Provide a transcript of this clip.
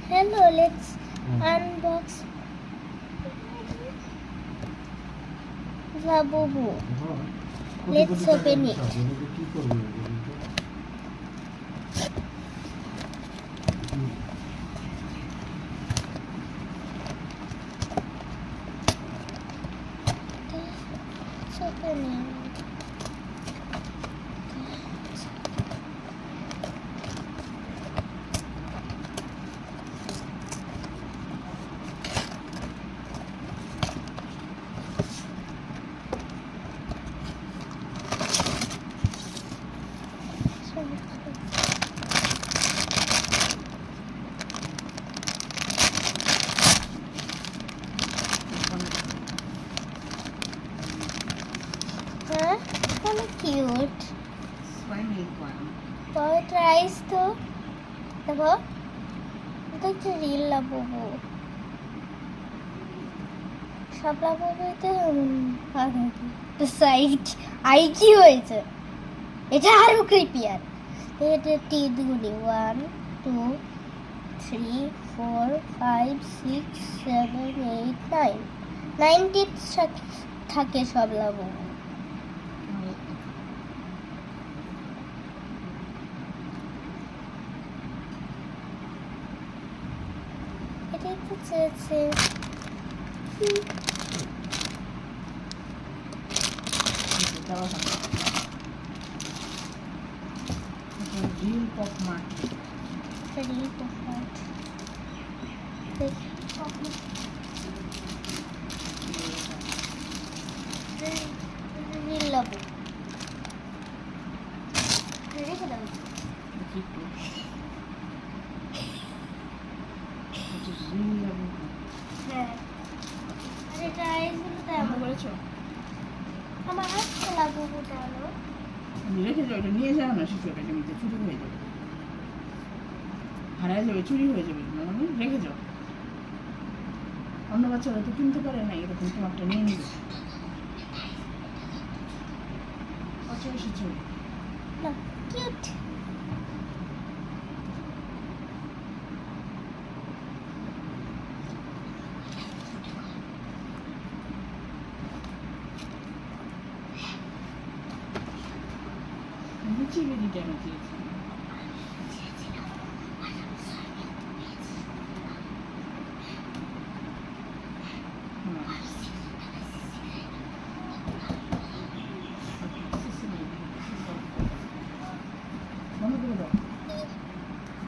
Hello, let's unbox Labubu. Let's open it. Let's open it. Huh? Kind of cute. Boy tries to. দেখো এটা একটা reel Labubu. সব লাবুবুতে side I কি হয়েছে, এটা আরো ক্রিপিয়ার। এটা টিথগুলি 1 2 3 4 5 6 7 8 9 9 টিথ থাকে সব লাবুবু। এটাই তো চেয়েছে। Real Pop Mart. Real Pop Mart. Real লাবু। রেখে দাও। হ্যাঁ, আর এটা আইসগুলো তো এমন বলেছো আমার হাতে লাবুবুটা আলো। রেখে যাও, এটা নিয়ে যাও না, শিশুটা জমিতে চুরি হয়ে যাবে, হারায় যাবে, চুরি হয়ে যাবে। মানে রেখে যাও, অন্য বাচ্চারা তো কিনতে পারে না, এরকম তোমারটা নিয়ে নিবে। কত এসেছো? না, কিউট। চিবিড়ি কেন দিয়েছি?